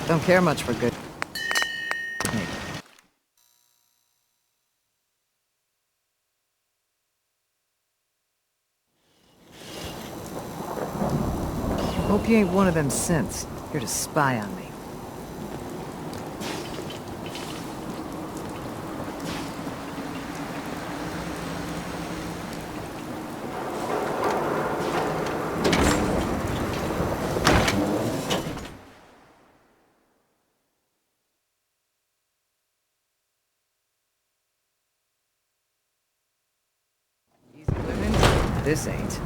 Don't care much for good. Hope you ain't one of them synths. Here to spy on me. Easy living? This ain't.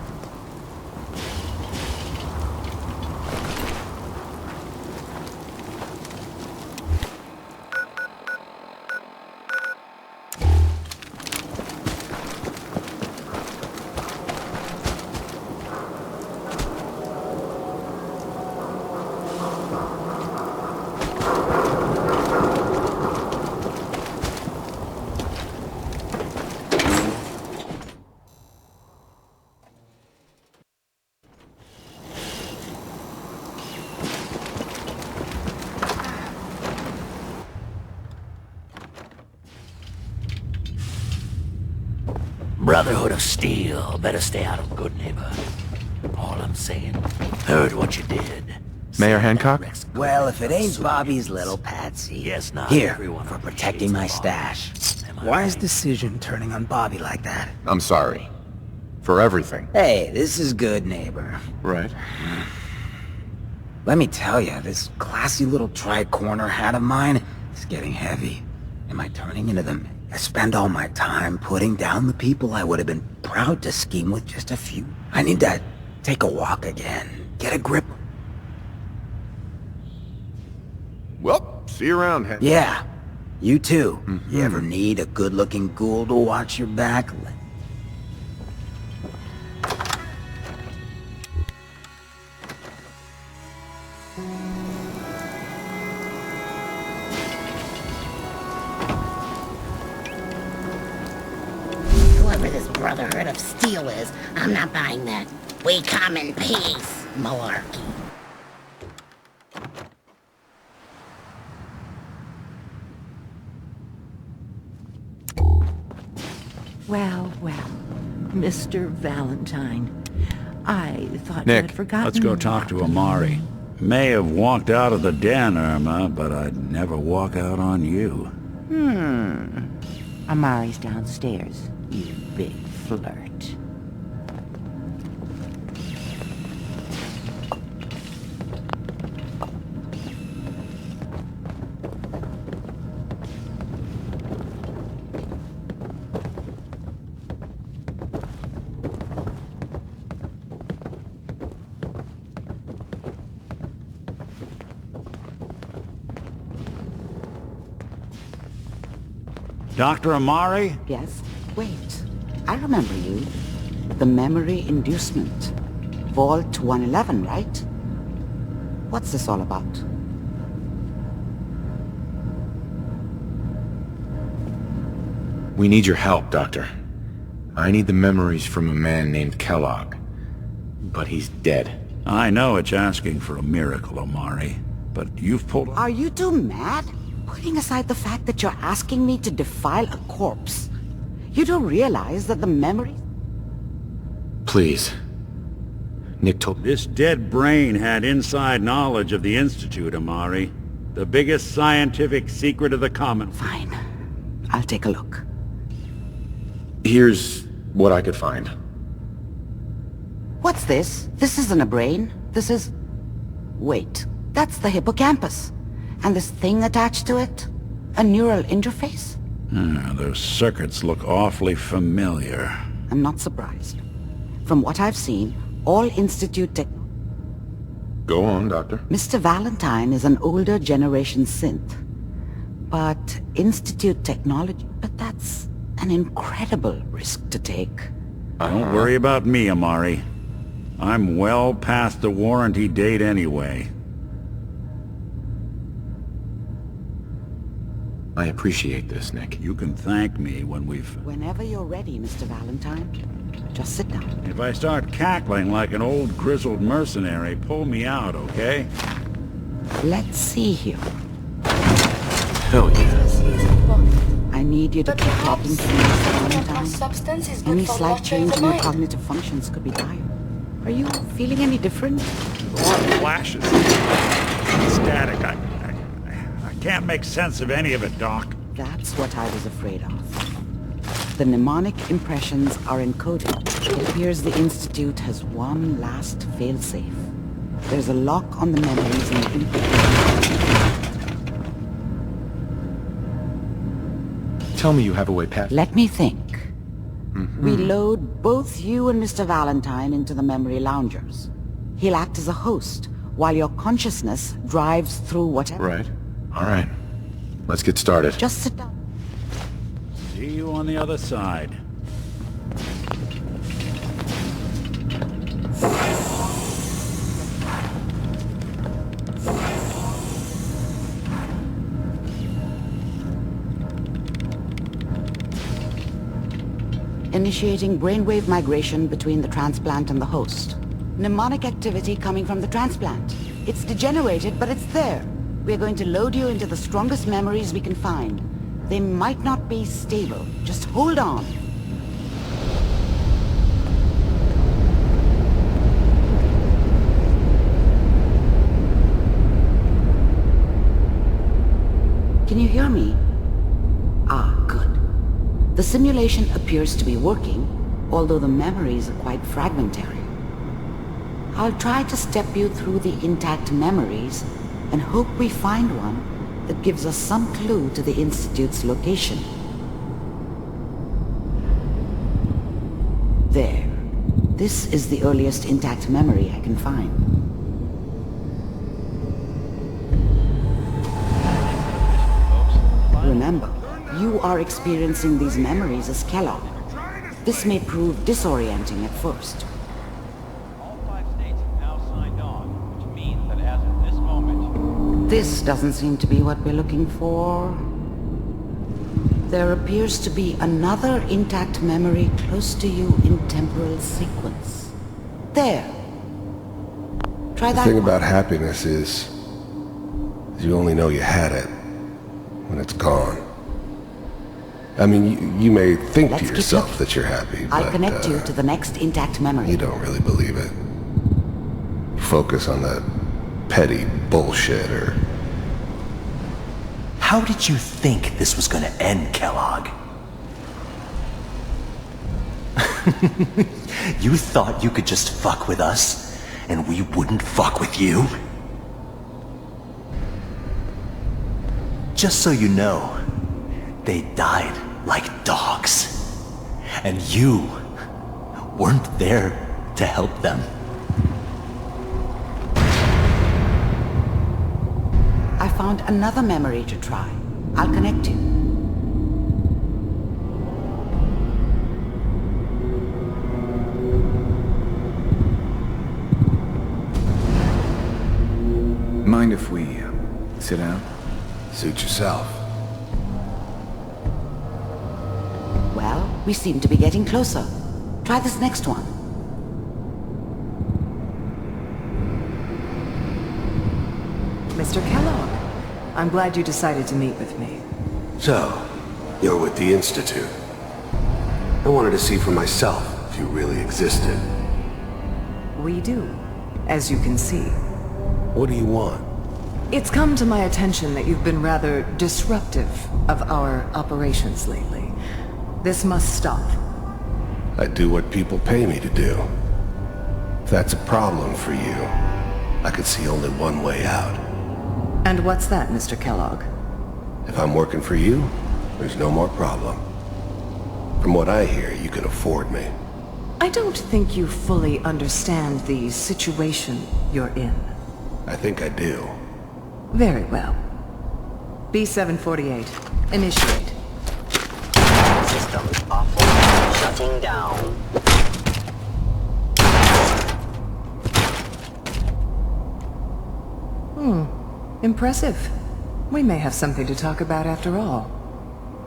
Brotherhood of Steel, better stay out of good neighbor. All I'm saying, heard what you did. Mayor Hancock? Well, if it ain't Bobby's little patsy. Yes, not Here, everyone for appreciates protecting my the law. stash. Am I Wise right? decision turning on Bobby like that. I'm sorry. For everything. Hey, this is good, neighbor. Right. Let me tell you, this classy little tri-corner hat of mine is getting heavy. Am I turning into them? I spend all my time putting down the people I would have been proud to scheme with just a few. I need to take a walk again, get a grip. Well, see you around, Hank. Yeah, you too. You ever need a good-looking ghoul to watch your back? Whoever this Brotherhood of Steel is, I'm not buying that. We come in peace, malarkey. Well, well, Mr. Valentine. I thought Nick, you had forgotten. Let's go talk to Amari. May have walked out of the den, Irma, but I'd never walk out on you. Amari's downstairs, you big flirt. Dr. Amari? Yes? Wait, I remember you. The memory inducement. Vault 111, right? What's this all about? We need your help, Doctor. I need the memories from a man named Kellogg. But he's dead. I know it's asking for a miracle, Amari, but you've pulled... Are you two mad? Putting aside the fact that you're asking me to defile a corpse, you do realize that the memory... Please. Nick told... This dead brain had inside knowledge of the Institute, Amari. The biggest scientific secret of the Commonwealth. Fine. I'll take a look. Here's what I could find. What's this? This isn't a brain. This is... Wait, that's the hippocampus. And this thing attached to it? A neural interface? Those circuits look awfully familiar. I'm not surprised. From what I've seen, all Institute tech... Go on, Doctor. Mr. Valentine is an older generation synth. But Institute technology... But that's an incredible risk to take. Don't worry about me, Amari. I'm well past the warranty date anyway. I appreciate this, Nick. You can thank me when we've... Whenever you're ready, Mr. Valentine. Just sit down. If I start cackling like an old grizzled mercenary, pull me out, okay? Let's see here. Hell yeah. I need you to keep talking to me for a long time. Substance is good Any for slight nurturing change the in your mind. cognitive functions could be dire. Are you feeling any different? Flashes. Static. I can't make sense of any of it, Doc. That's what I was afraid of. The mnemonic impressions are encoded. It appears the Institute has one last failsafe. There's a lock on the memories in the input. Tell me you have a way past... Let me think. We load both you and Mr. Valentine into the memory loungers. He'll act as a host, while your consciousness drives through whatever... Right. All right. Let's get started. Just sit down. See you on the other side. Initiating brainwave migration between the transplant and the host. Mnemonic activity coming from the transplant. It's degenerated, but it's there. We're going to load you into the strongest memories we can find. They might not be stable. Just hold on. Can you hear me? Ah, good. The simulation appears to be working, although the memories are quite fragmentary. I'll try to step you through the intact memories and hope we find one that gives us some clue to the Institute's location. There. This is the earliest intact memory I can find. Remember, you are experiencing these memories as Kellogg. This may prove disorienting at first. All 5 states have now signed on, which means that as of this moment... This doesn't seem to be what we're looking for. There appears to be another intact memory close to you in temporal sequence. There. Try that The thing one. about happiness is you only know you had it when it's gone. I mean, you may think Let's to keep yourself looking. that you're happy, I'll but connect you to the next intact memory. you don't really believe it. Focus on that petty bullshit or... How did you think this was gonna end, Kellogg? You thought you could just fuck with us, and we wouldn't fuck with you? Just so you know, they died like dogs. And you weren't there to help them. I found another memory to try. I'll connect you. Mind if we sit down? Suit yourself. Well, we seem to be getting closer. Try this next one. Mr. Kellogg, I'm glad you decided to meet with me. So, you're with the Institute. I wanted to see for myself if you really existed. We do, as you can see. What do you want? It's come to my attention that you've been rather disruptive of our operations lately. This must stop. I do what people pay me to do. If that's a problem for you, I could see only one way out. And what's that, Mr. Kellogg? If I'm working for you, there's no more problem. From what I hear, you can afford me. I don't think you fully understand the situation you're in. I think I do. Very well. B-748, initiate. System awful. Shutting down. Impressive. We may have something to talk about after all.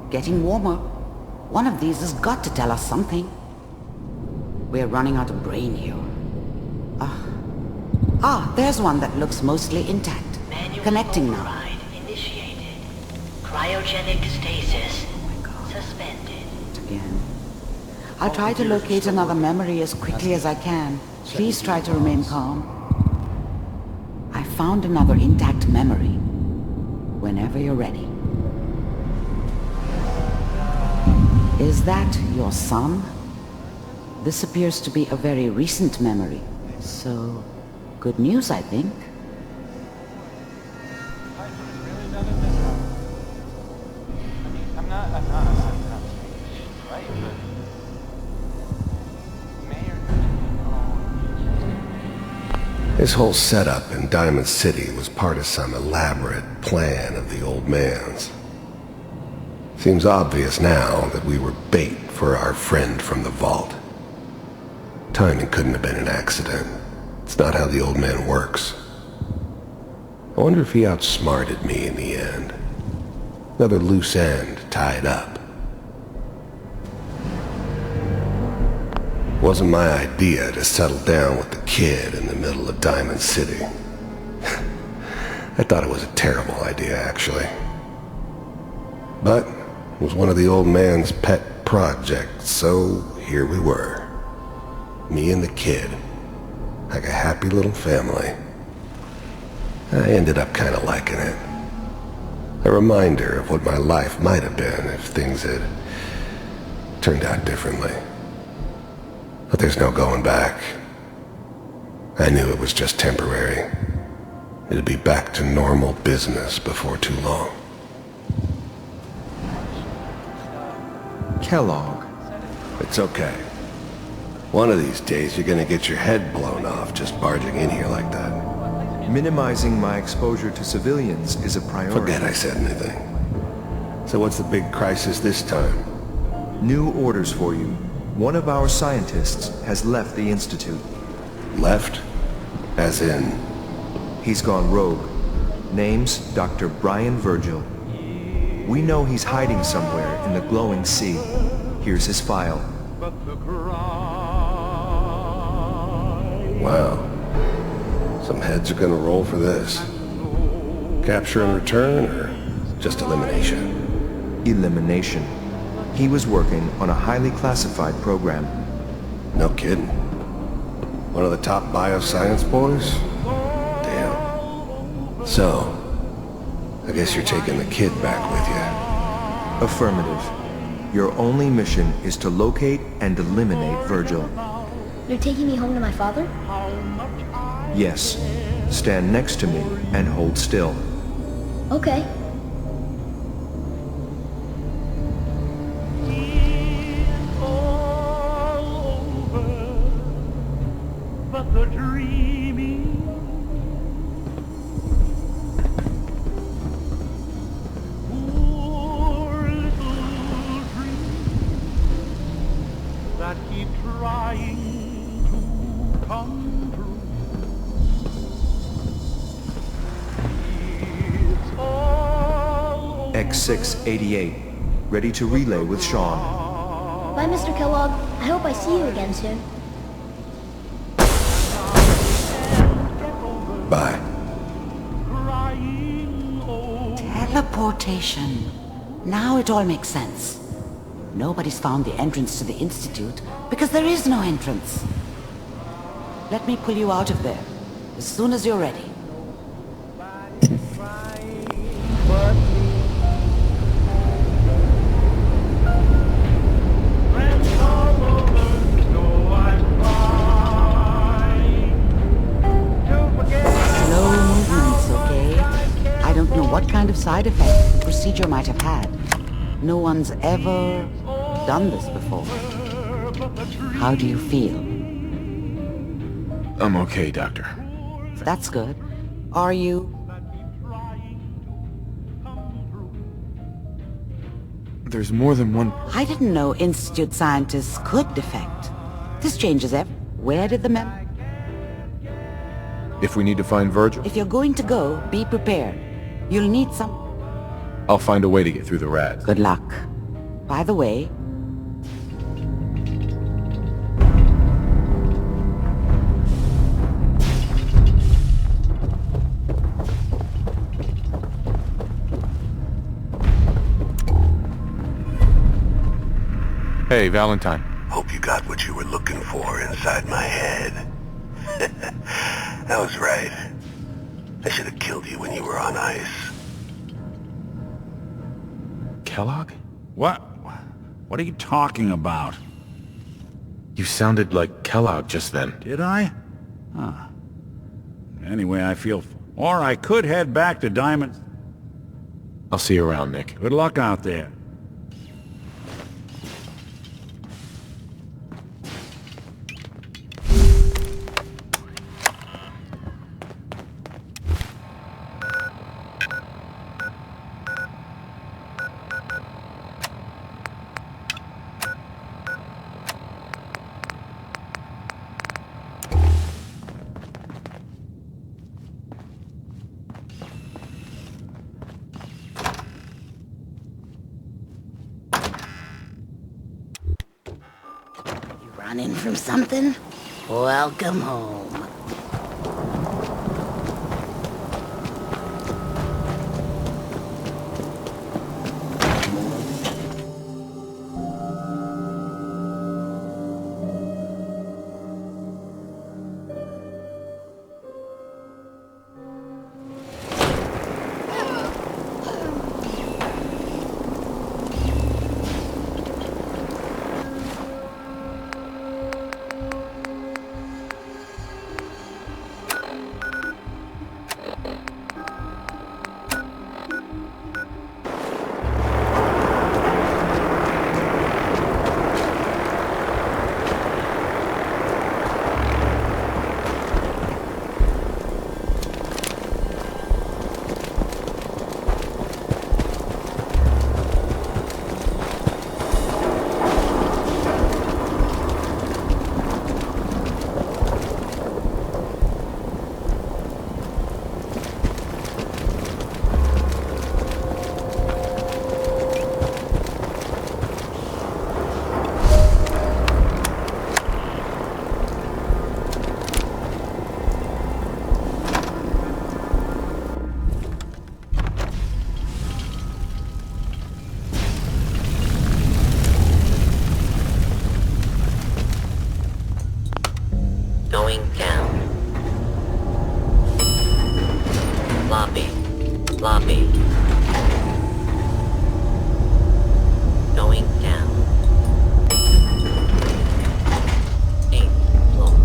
Getting warmer. One of these has got to tell us something. We're running out of brain here. There's one that looks mostly intact. Connecting now. Override initiated. Cryogenic stasis suspended. Again. I'll try to locate another memory as quickly as I can. Please try to remain calm. I found another intact memory. Whenever you're ready. Is that your son? This appears to be a very recent memory. So, good news, I think. I'm not saying she's right, but Mayor. His whole setup in Diamond City was part of some elaborate plan of the old man's. Seems obvious now that we were bait for our friend from the vault. Timing couldn't have been an accident. It's not how the old man works. I wonder if he outsmarted me in the end. Another loose end tied up. Wasn't my idea to settle down with the kid in the middle of Diamond City. I thought it was a terrible idea, actually. But it was one of the old man's pet projects, so here we were. Me and the kid. Like a happy little family. I ended up kind of liking it. A reminder of what my life might have been if things had turned out differently. But there's no going back. I knew it was just temporary. It'd be back to normal business before too long. Kellogg. It's okay. One of these days you're gonna get your head blown off just barging in here like that. Minimizing my exposure to civilians is a priority. Forget I said anything. So what's the big crisis this time? New orders for you. One of our scientists has left the Institute. Left? As in? He's gone rogue. Name's Dr. Brian Virgil. We know he's hiding somewhere in the glowing sea. Here's his file. Wow. Some heads are gonna roll for this. Capture and return, or just elimination? Elimination. He was working on a highly classified program. No kidding. One of the top bioscience boys? Damn. So, I guess you're taking the kid back with you. Affirmative. Your only mission is to locate and eliminate Virgil. You're taking me home to my father? Yes. Stand next to me and hold still. Okay. X688, ready to relay with Sean. Bye, Mr. Kellogg. I hope I see you again soon. Bye. Teleportation. Now it all makes sense. Nobody's found the entrance to the Institute because there is no entrance. Let me pull you out of there as soon as you're ready. What kind of side effect the procedure might have had. No one's ever done this before. How do you feel? I'm okay, Doctor. That's good. Are you? There's more than one... I didn't know Institute scientists could defect. This changes everything. Where did the mem... If we need to find Virgil... If you're going to go, be prepared. You'll need some... I'll find a way to get through the rats. Good luck. By the way... Hey, Valentine. Hope you got what you were looking for inside my head. I was right. I should have killed you when you were on ice. Kellogg? What? What are you talking about? You sounded like Kellogg just then. Did I? Huh. Anyway, I feel... Or I could head back to Diamond... I'll see you around, Nick. Good luck out there. Running from something? Welcome home. Going down. Lobby. Lobby. Going down. 8th floor.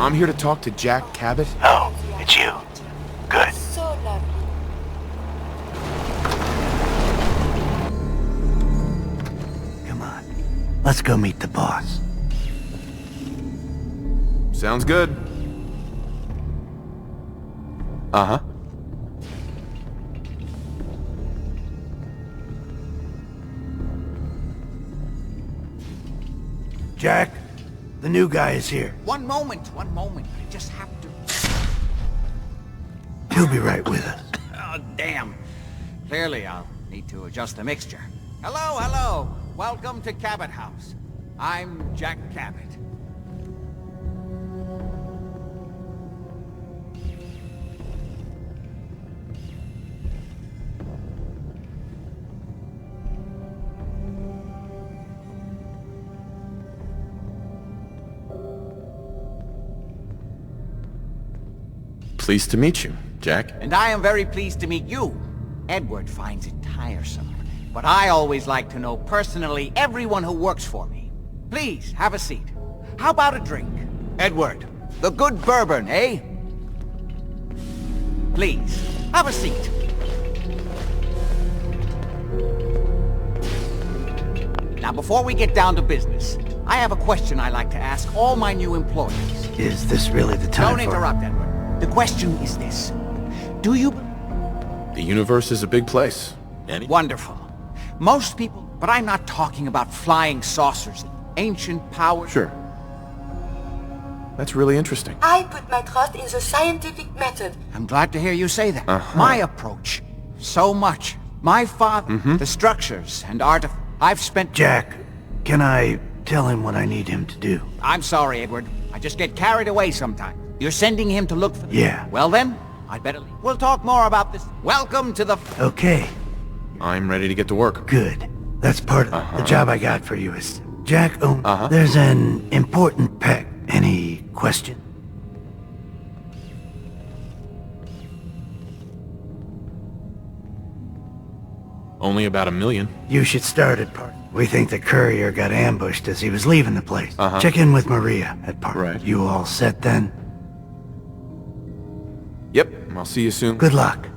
I'm here to talk to Jack Cabot. Oh, it's you. Good. So lovely. Come on. Let's go meet the boss. Sounds good. Uh-huh. Jack, the new guy is here. One moment. I just have He'll be right with us. Oh, damn. Clearly, I'll need to adjust the mixture. Hello, hello. Welcome to Cabot House. I'm Jack Cabot. Pleased to meet you, Jack. And I am very pleased to meet you. Edward finds it tiresome, but I always like to know personally everyone who works for me. Please, have a seat. How about a drink? Edward, the good bourbon, eh? Please, have a seat. Now, before we get down to business, I have a question I like to ask all my new employees. Is this really the time Don't interrupt, Edward. The question is this. Do you... The universe is a big place. Wonderful. Most people... But I'm not talking about flying saucers, ancient powers... Sure. That's really interesting. I put my trust in the scientific method. I'm glad to hear you say that. My approach. So much. My father, the structures and artifacts. I've spent... Jack, can I tell him what I need him to do? I'm sorry, Edward. I just get carried away sometimes. You're sending him to look for... Yeah. Well then, I'd better leave. We'll talk more about this. Welcome to the... Okay. I'm ready to get to work. Good. That's part of the job I got for you is... Jack, there's an important pack. Any question? Only about 1 million. You should start at Park. We think the courier got ambushed as he was leaving the place. Check in with Maria at Park. Right. You all set then? Yep, I'll see you soon. Good luck.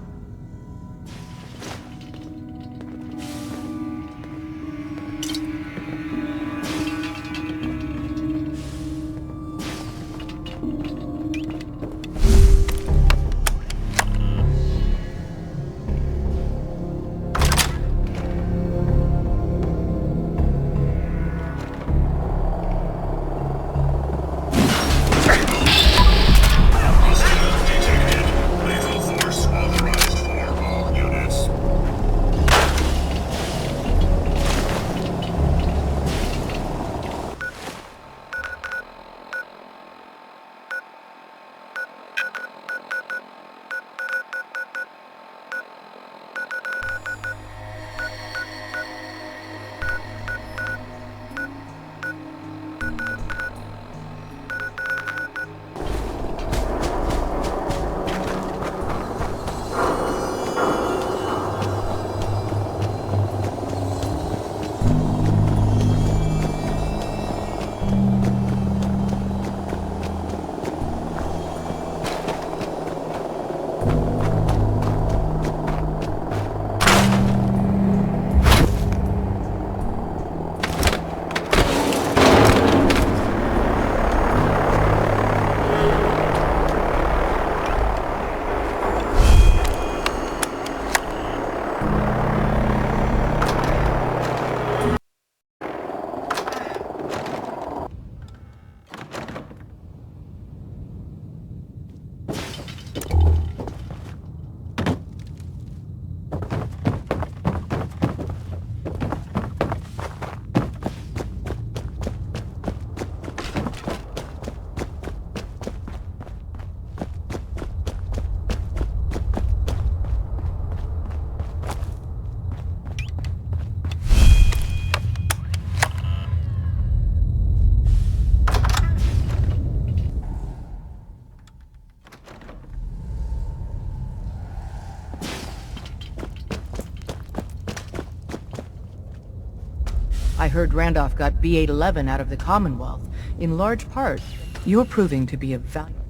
I heard Randolph got B-811 out of the Commonwealth. In large part, you're proving to be a valuable...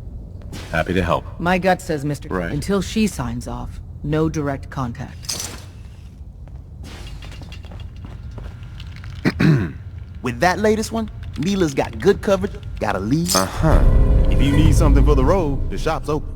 Happy to help. My gut says, Mr. Right. Until she signs off, no direct contact. With that latest one, Mila's got good coverage, got a lead. If you need something for the road, the shop's open.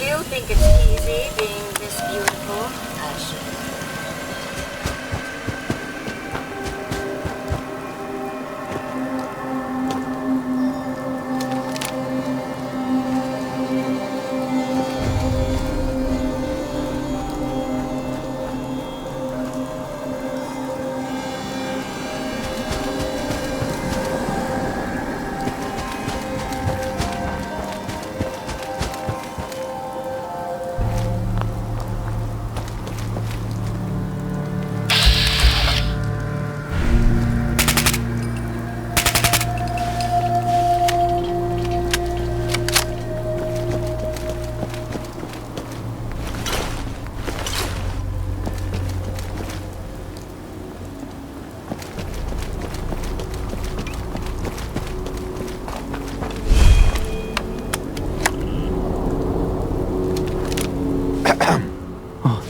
you think it's easy being this beautiful? Hush.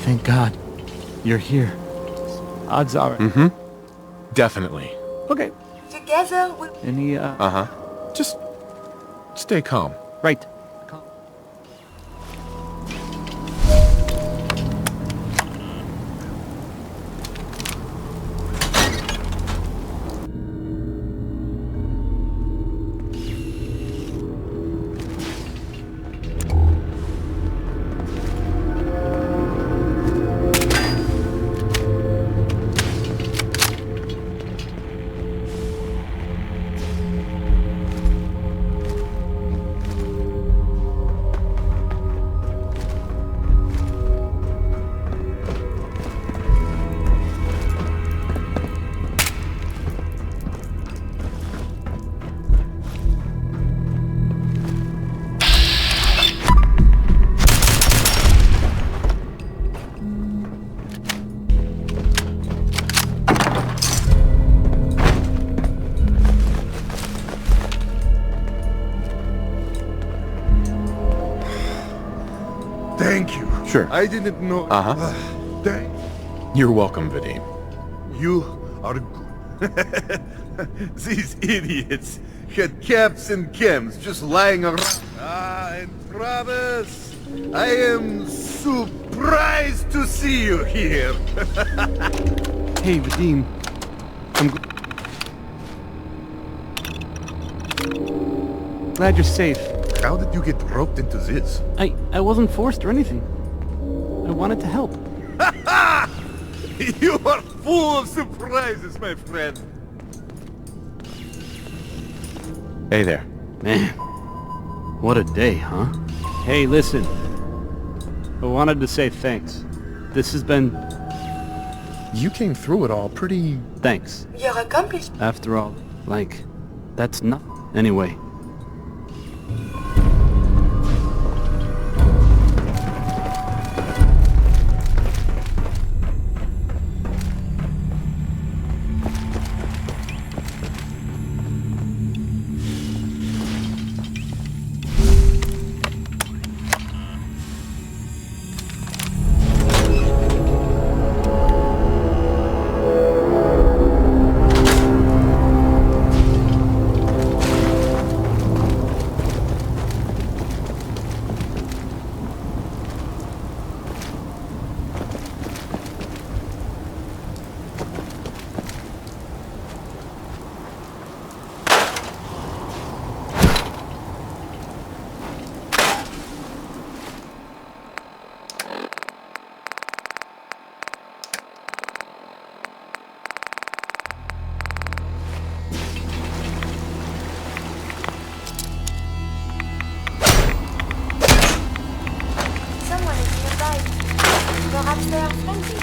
Thank God. You're here. Odds are... Mm-hmm. Definitely. Okay. Together we... Any, Uh-huh. Just stay calm. Right. Thank you. Sure. I didn't know. Uh-huh. Thank You're welcome, Vadim. you. Are good. These idiots had caps and chems just lying around. And brothers, I am surprised to see you here. Hey, Vadim. I'm glad you're safe. How did you get roped into this? I wasn't forced or anything. I wanted to help. You are full of surprises, my friend. Hey there. Man, what a day, huh? Hey, listen. I wanted to say thanks. This has been... You came through it all pretty... Thanks. Your accomplishment. After all, like, that's not... Anyway. Perhaps they are friendly.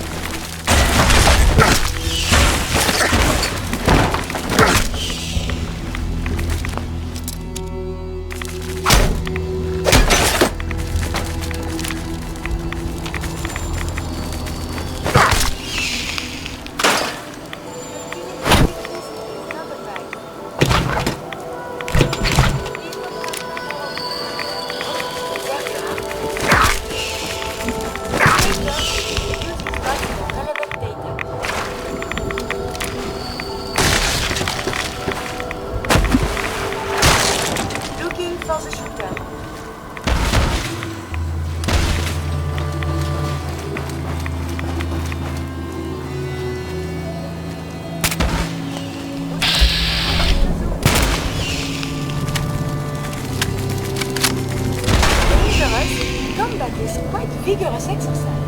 combat is quite vigorous exercise.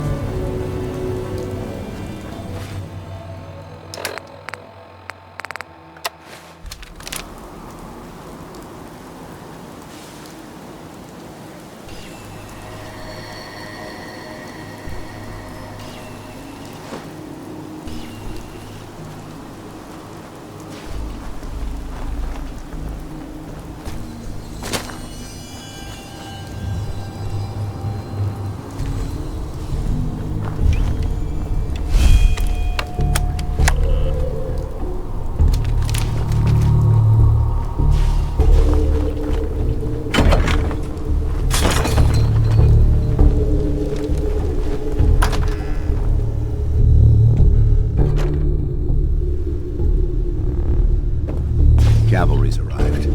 Cavalry's arrived.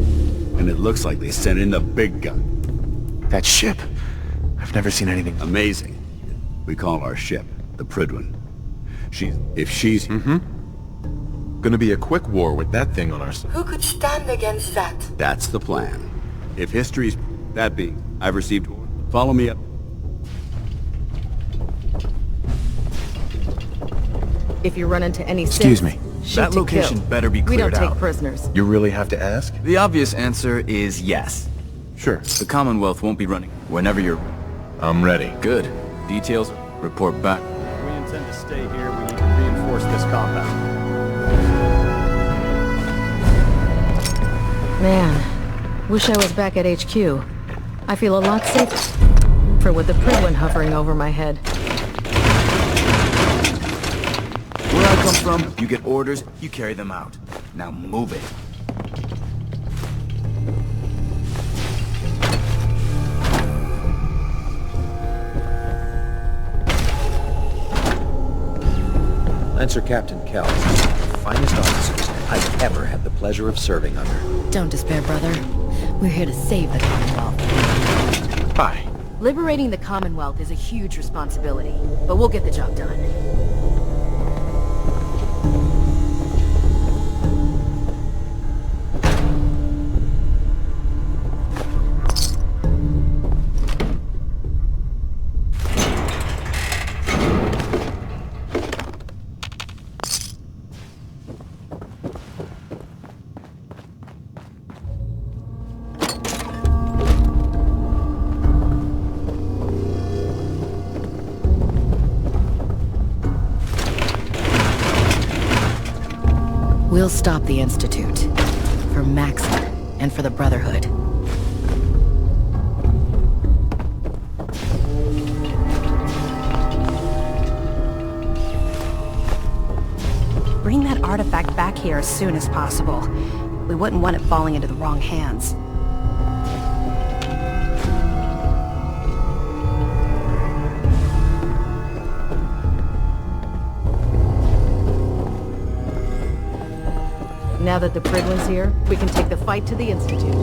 And it looks like they sent in the big gun. That ship. I've never seen anything amazing. We call our ship the Pridwin. If she's... Gonna be a quick war with that thing on our side. Who could stand against that? That's the plan. If history's... That being, I've received... Follow me up. If you run into any Excuse me. shoot That to location kill. better be We cleared don't take out. prisoners. You really have to ask? The obvious answer is yes. Sure. The Commonwealth won't be running whenever you're... I'm ready. Good. Details, report back. We intend to stay here. We need to reinforce this compound. Man, wish I was back at HQ. I feel a lot safer with the Pridwin hovering over my head. Where I come from, you get orders, you carry them out. Now move it. Lancer Captain Kell, the finest officers I've ever had the pleasure of serving under. Don't despair, brother. We're here to save the Commonwealth. Hi. Liberating the Commonwealth is a huge responsibility, but we'll get the job done. We'll stop the Institute. For Maxim, and for the Brotherhood. Bring that artifact back here as soon as possible. We wouldn't want it falling into the wrong hands. Now that the Pridwin's here, we can take the fight to the Institute.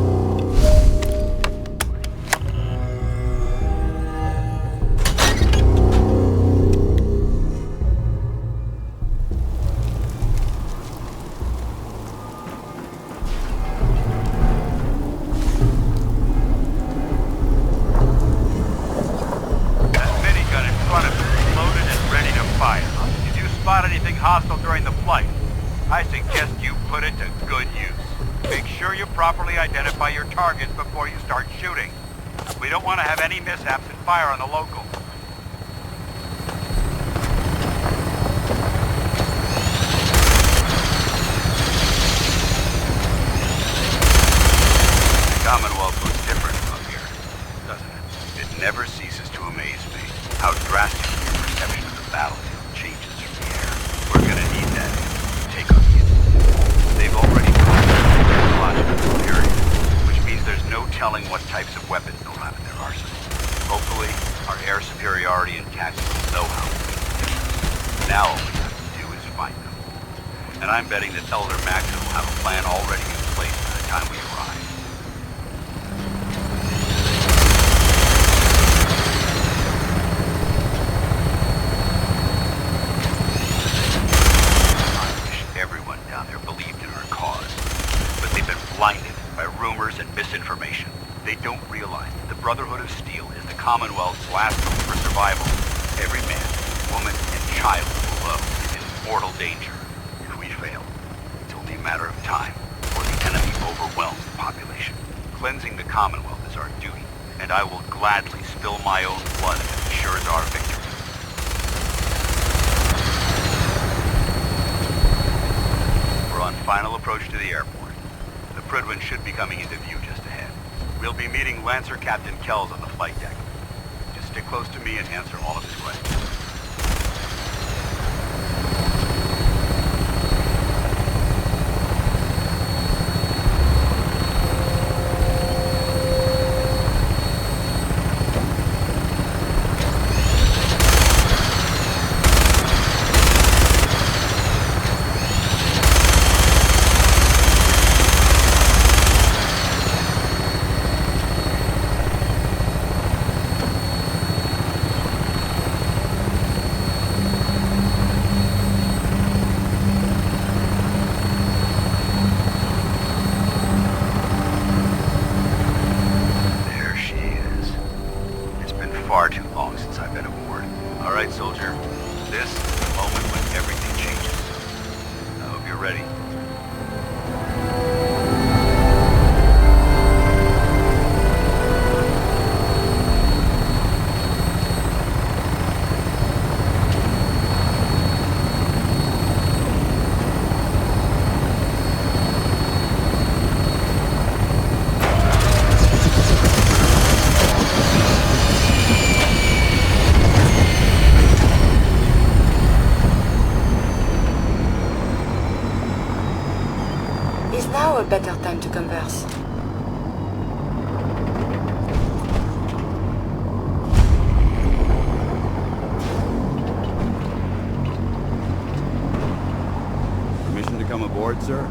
That minigun in front of you is loaded and ready to fire. If you spot anything hostile during the flight, I suggest you put it to good use. Make sure you properly identify your targets before you start shooting. We don't want to have any mishaps and fire on the local. The Commonwealth looks different from here, doesn't it? It never ceases to amaze me how drastically your perception of the battlefield changes from the air. We're gonna need that to take on the Institute. They've already proven their superiority, which means there's no telling what types of weapons they'll have in their arsenal. Hopefully, our air superiority and tactical know-how will be sufficient. Now all we have to do is find them. And I'm betting that Elder Maxim will have a plan already in place by the time we arrive. Everyone down there believed in our cause, but they've been blinded by rumors and misinformation. They don't realize that the Brotherhood of Steel is the Commonwealth Commonwealth's last hope for survival. Every man, woman, and child below is in mortal danger. If we fail, it's only a matter of time before the enemy overwhelms the population. Cleansing the Commonwealth is our duty, and I will gladly spill my own blood if it ensures our victory. We're on final approach to the airport. The Prydwen should be coming into view just ahead. We'll be meeting Lancer Captain Kells on the flight deck. Just stick close to me and answer all of his questions. Far too long since I've been aboard. All right, soldier. This is the moment when everything changes. I hope you're ready. Is now a better time to converse? Permission to come aboard, sir?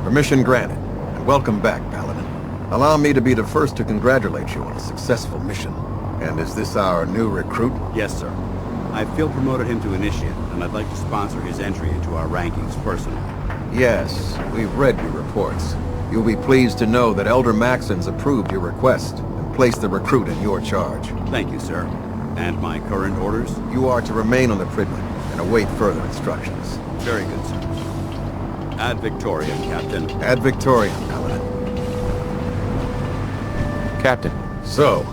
Permission granted, and welcome back, Paladin. Allow me to be the first to congratulate you on a successful mission. And is this our new recruit? Yes, sir. I feel promoted him to initiate, and I'd like to sponsor his entry into our rankings personally. Yes, we've read your reports. You'll be pleased to know that Elder Maxon's approved your request and placed the recruit in your charge. Thank you, sir. And my current orders? You are to remain on the Prydwen and await further instructions. Very good, sir. Ad Victoriam, Captain. Ad Victoriam, Paladin. Captain. So,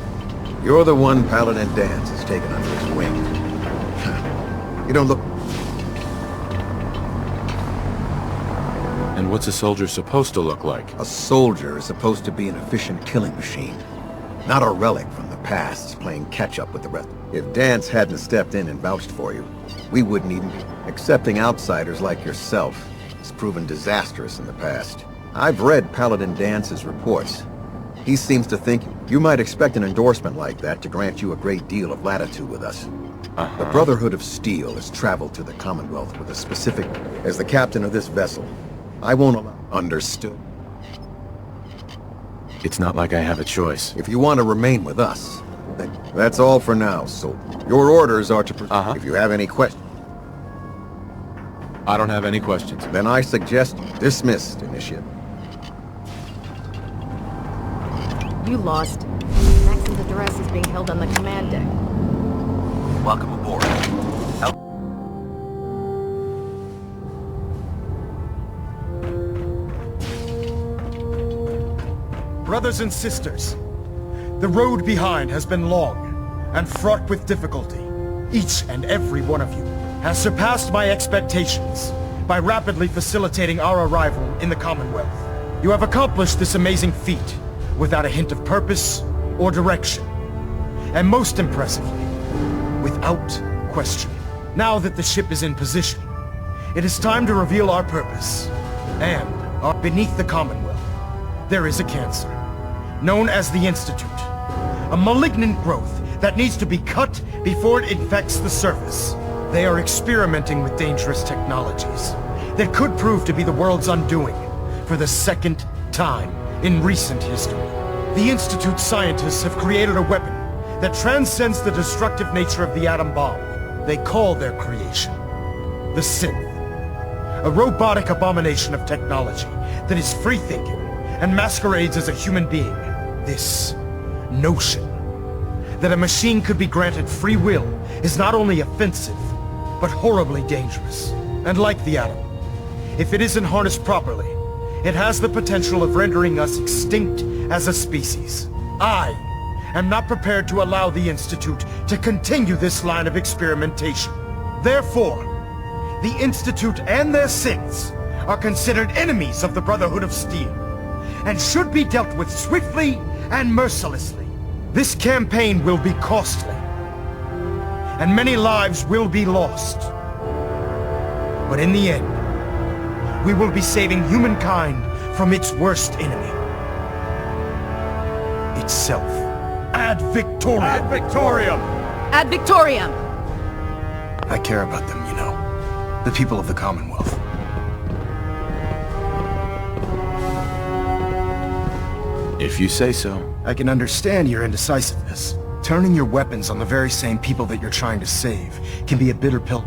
you're the one Paladin Danse has taken under his wing. You don't look... And what's a soldier supposed to look like? A soldier is supposed to be an efficient killing machine. Not a relic from the past, playing catch-up with the rest. If Danse hadn't stepped in and vouched for you, we wouldn't even be. Accepting outsiders like yourself has proven disastrous in the past. I've read Paladin Dance's reports. He seems to think you might expect an endorsement like that to grant you a great deal of latitude with us. The Brotherhood of Steel has traveled to the Commonwealth with a specific... As the captain of this vessel, I won't allow... Understood. It's not like I have a choice. If you want to remain with us, then that's all for now, so... Your orders are to... If you have any questions... I don't have any questions. Then I suggest dismissed, Initiate. You lost. Maxon's address is being held on the command deck. Welcome aboard. Brothers and sisters, the road behind has been long and fraught with difficulty. Each and every one of you has surpassed my expectations by rapidly facilitating our arrival in the Commonwealth. You have accomplished this amazing feat without a hint of purpose or direction. And most impressively, without question. Now that the ship is in position, it is time to reveal our purpose. And beneath the Commonwealth, there is a cancer, known as the Institute. A malignant growth that needs to be cut before it infects the surface. They are experimenting with dangerous technologies that could prove to be the world's undoing for the second time in recent history. The Institute scientists have created a weapon that transcends the destructive nature of the atom bomb. They call their creation the Synth. A robotic abomination of technology that is free-thinking and masquerades as a human being. This notion that a machine could be granted free will is not only offensive, but horribly dangerous. And like the atom, if it isn't harnessed properly, it has the potential of rendering us extinct as a species. I am not prepared to allow the Institute to continue this line of experimentation. Therefore, the Institute and their synths are considered enemies of the Brotherhood of Steel, and should be dealt with swiftly and mercilessly. This campaign will be costly, and many lives will be lost. But in the end, we will be saving humankind from its worst enemy. Itself. Ad Victoriam! Ad Victoriam! Ad Victoriam! I care about them, you know. The people of the Commonwealth. If you say so. I can understand your indecisiveness. Turning your weapons on the very same people that you're trying to save can be a bitter pill.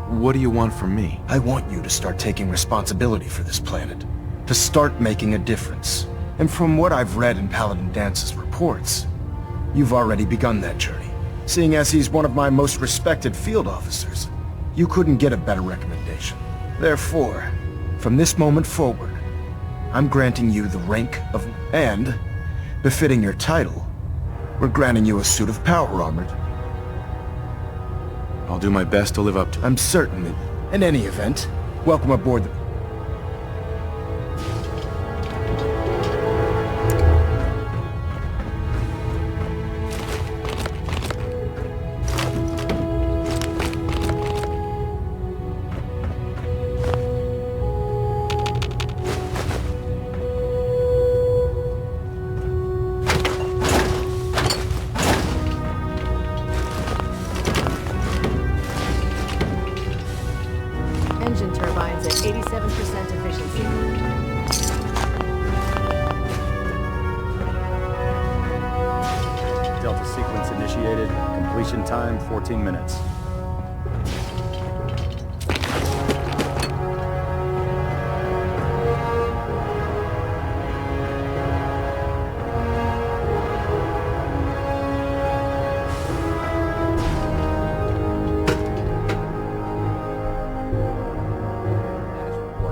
What do you want from me? I want you to start taking responsibility for this planet. To start making a difference. And from what I've read in Paladin Dance's reports, you've already begun that journey. Seeing as he's one of my most respected field officers, you couldn't get a better recommendation. Therefore, from this moment forward, I'm granting you the rank of... And, befitting your title, we're granting you a suit of power armor. I'll do my best to live up to... I'm certain that, in any event, welcome aboard the... Engine turbines at 87% efficiency. Delta sequence initiated. Completion time 14 minutes.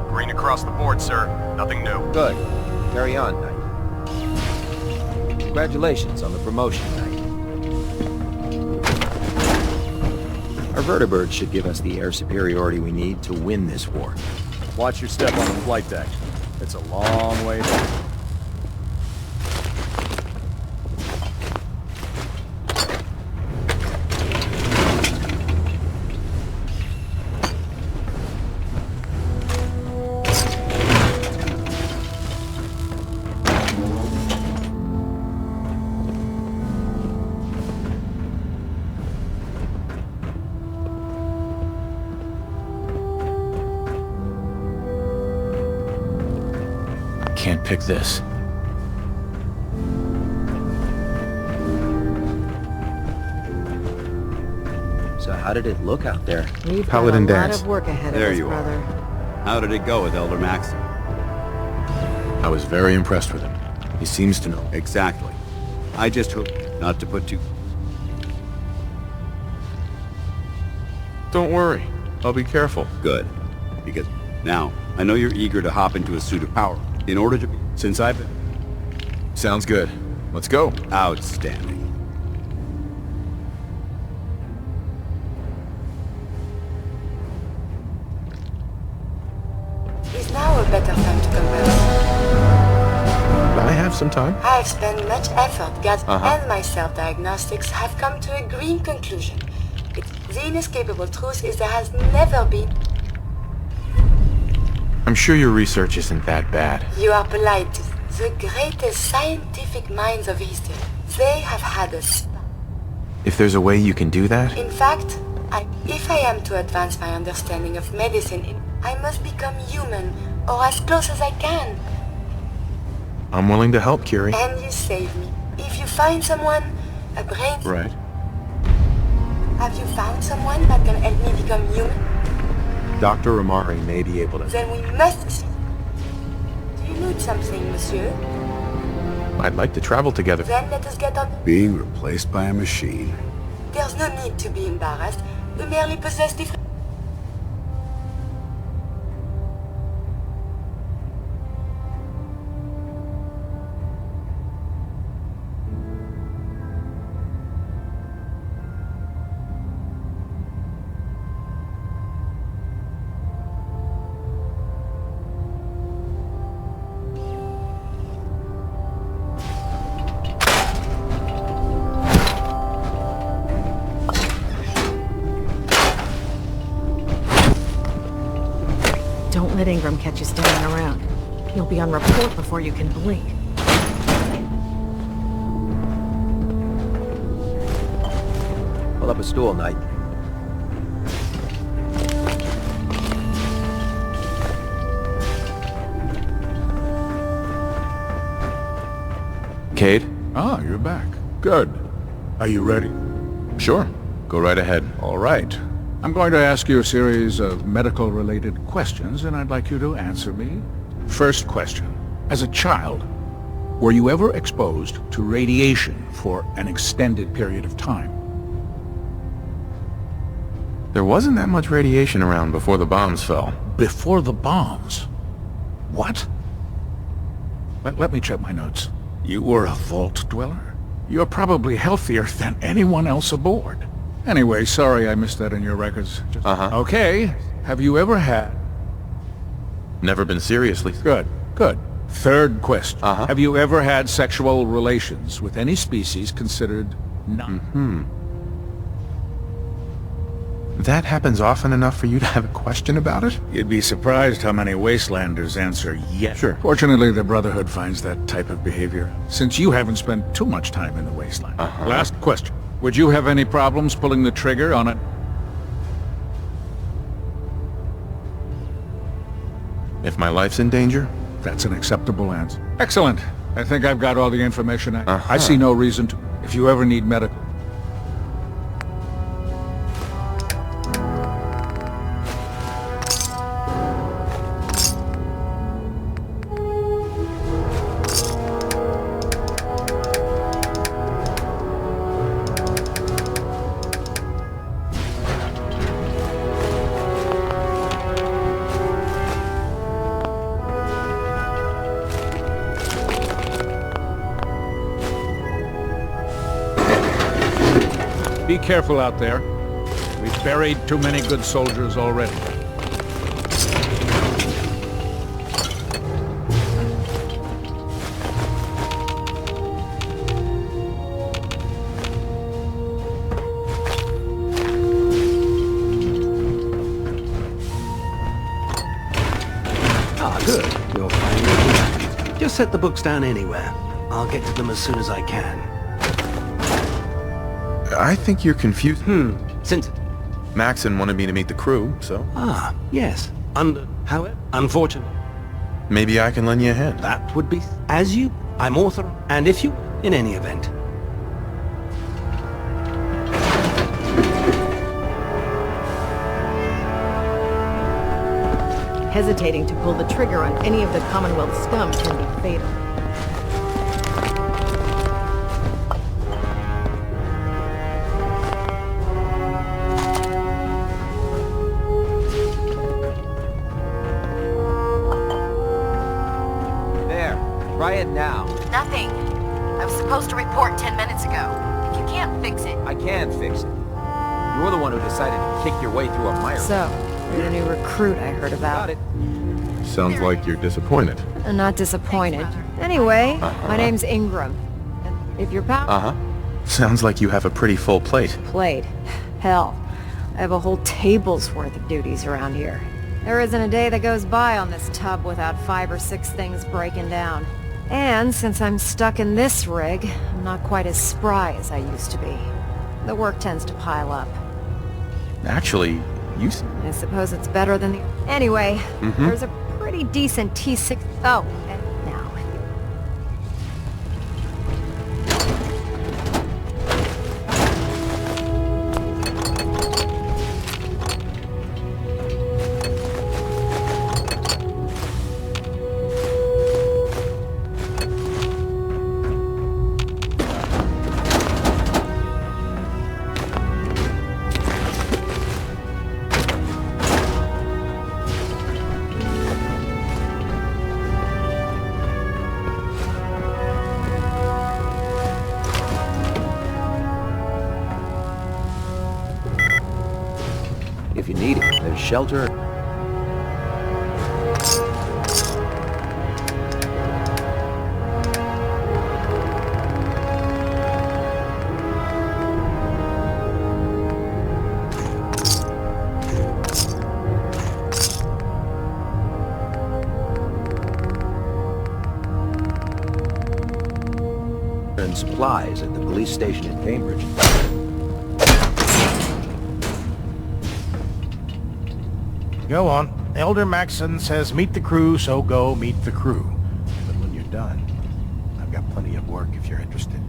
Green across the board, sir. Nothing new. Good. Carry on, Knight. Congratulations on the promotion, Knight. Our vertibirds should give us the air superiority we need to win this war. Watch your step on the flight deck. It's a long way down. Can't pick this. So how did it look out there? We've Paladin got a lot Dance. of work ahead There of us, you are. brother. How did it go with Elder Maxim? I was very impressed with him. He seems to know. Exactly. I just hope not to put too... Don't worry. I'll be careful. Good. Because now, I know you're eager to hop into a suit of power. In order to... Since I've been... Sounds good. Let's go. Outstanding. Is now a better time to converse. I have some time. I have spent much effort, Uh-huh. and my self-diagnostics have come to a green conclusion. The inescapable truth is there has never been... I'm sure your research isn't that bad. You are polite. The greatest scientific minds of history. They have had us. If there's a way you can do that, In fact, if I am to advance my understanding of medicine, I must become human, or as close as I can. I'm willing to help, Curie. And you save me. If you find someone, a brain... Right. Have you found someone that can help me become human? Dr. Amari may be able to... Then we must... conclude something, monsieur? I'd like to travel together. Then let us get on. Being replaced by a machine. There's no need to be embarrassed. We merely possess different... Don't let Ingram catch you standing around. You'll be on report before you can blink. Pull up a stool, Knight. Cade? Ah, you're back. Good. Are you ready? Sure. Go right ahead. All right. I'm going to ask you a series of medical-related questions, and I'd like you to answer me. First question. As a child, were you ever exposed to radiation for an extended period of time? There wasn't that much radiation around before the bombs fell. Before the bombs? What? Let me check my notes. You were a vault dweller? You're probably healthier than anyone else aboard. Anyway, sorry I missed that in your records. Okay, have you ever had... Never been seriously. Good, good. Third question. Have you ever had sexual relations with any species considered non... That happens often enough for you to have a question about it? You'd be surprised how many wastelanders answer yes. Sure. Fortunately, the Brotherhood finds that type of behavior, since you haven't spent too much time in the wasteland. Last question. Would you have any problems pulling the trigger on it? If my life's in danger? That's an acceptable answer. Excellent. I think I've got all the information I see no reason to. If you ever need medical... Be careful out there. We've buried too many good soldiers already. Ah, good. You're finally here. Just set the books down anywhere. I'll get to them as soon as I can. I think you're confused. Since... Maxon wanted me to meet the crew, so... Ah, yes. However, unfortunate. Maybe I can lend you a hand. That would be... As you... I'm author... And if you... In any event. Hesitating to pull the trigger on any of the Commonwealth scum can be fatal. Try it now. Nothing. I was supposed to report 10 minutes ago. If you can't fix it... I can fix it. You're the one who decided to kick your way through a mire. So, you're the new recruit I heard about. Got it. Sounds like you're disappointed. I'm not disappointed. Anyway, my name's Ingram. If you're Sounds like you have a pretty full plate. Plate. Hell, I have a whole table's worth of duties around here. There isn't a day that goes by on this tub without 5 or 6 things breaking down. And since I'm stuck in this rig, I'm not quite as spry as I used to be. The work tends to pile up. Actually, you... I suppose it's better than the... Anyway, there's a pretty decent T6... Oh, and now... shelter. And supplies at the police station in Cambridge. Go on. Elder Maxson says meet the crew, so go meet the crew. But when you're done, I've got plenty of work if you're interested.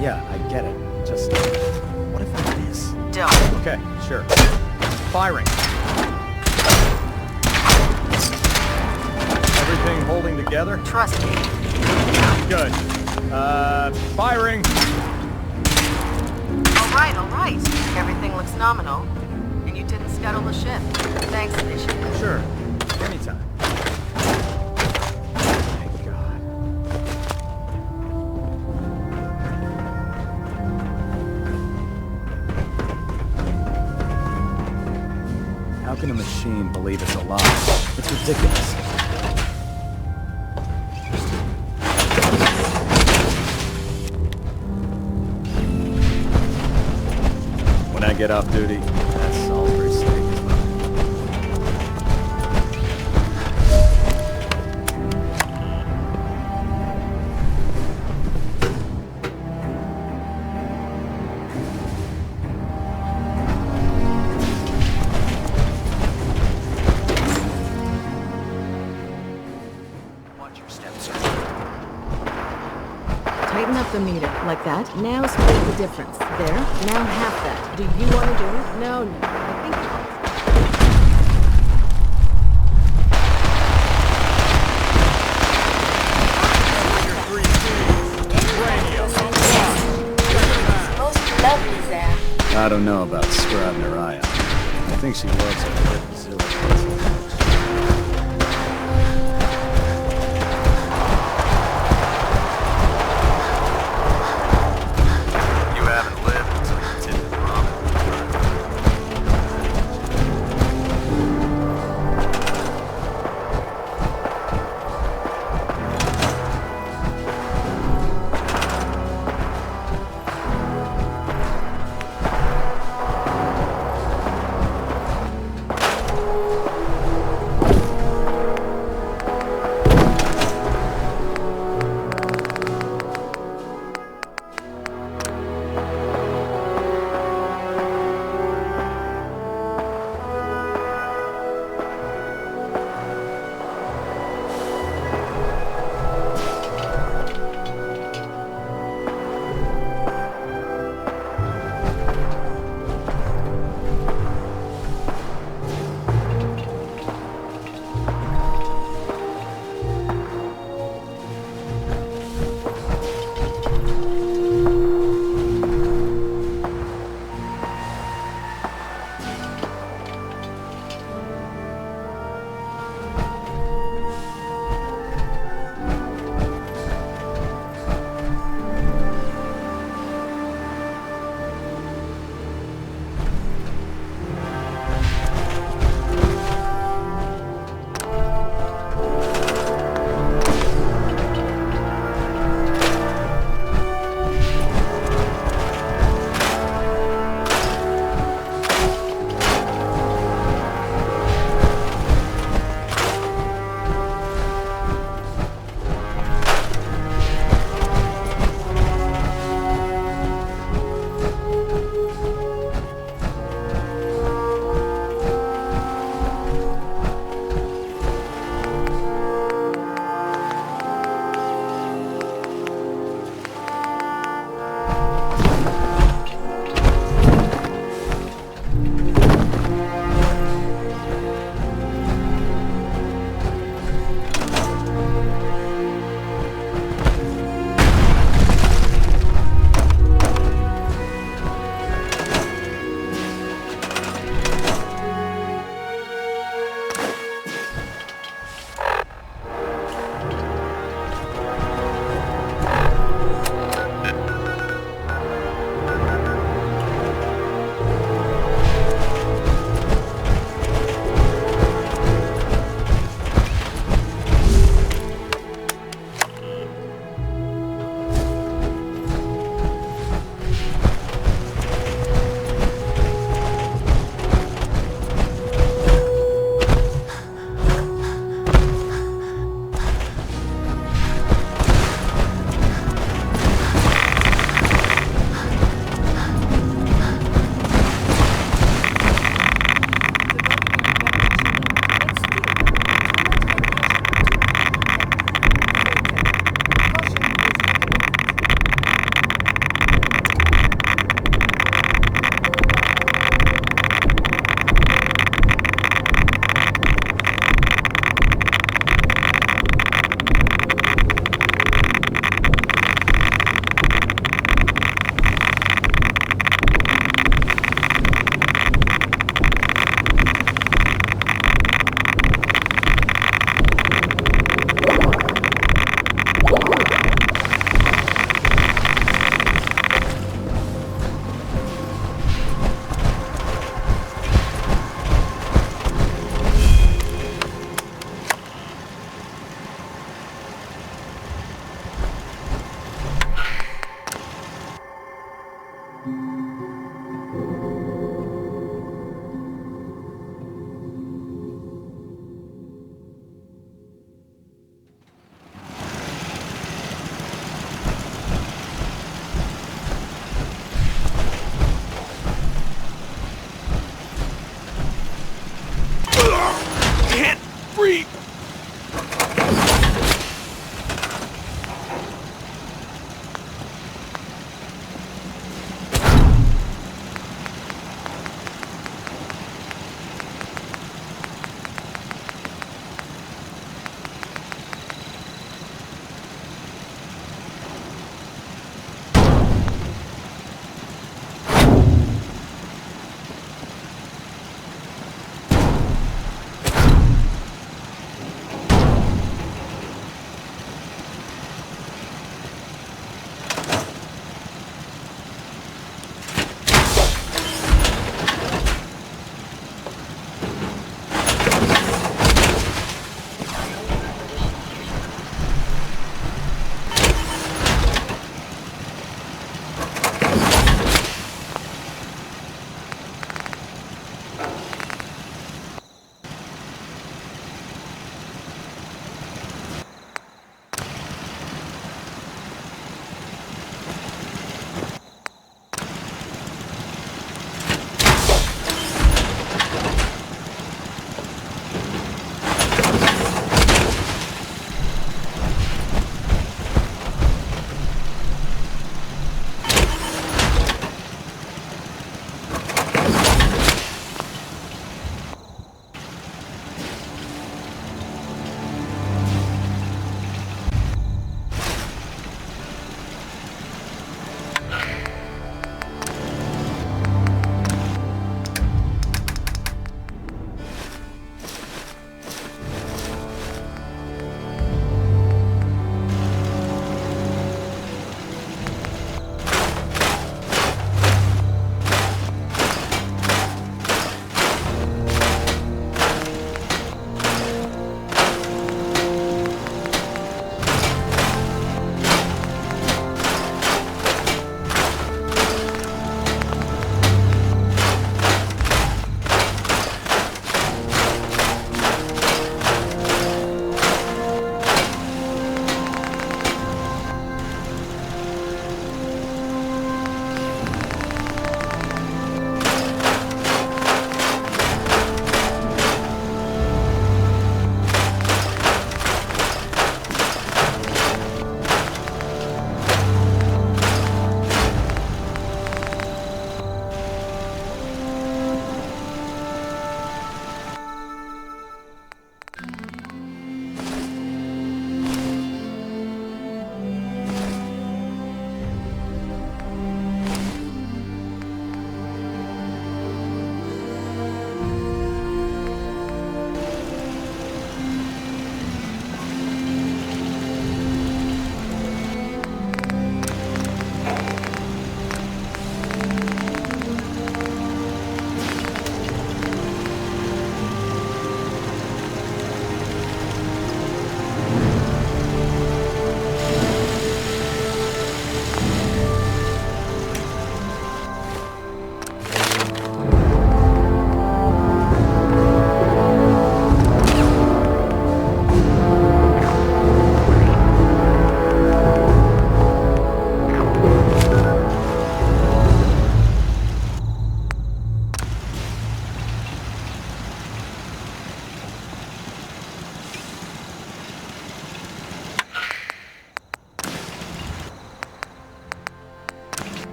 Yeah, I get it. Just... what if I miss? Don't. Okay, sure. Firing. Everything holding together? Trust me. Good. Firing! All right. Everything looks nominal. And you didn't scuttle the ship. Thanks, Initiative. Sure. Anytime. How can a machine believe it's alive? It's ridiculous. When I get off duty, that's Salisbury steak as well. Tighten up the meter, like that. Now split the difference. There, now half that. Do you want to do it? No. I think Most lovely there. I don't know about scribing her eye out. I think she loves it.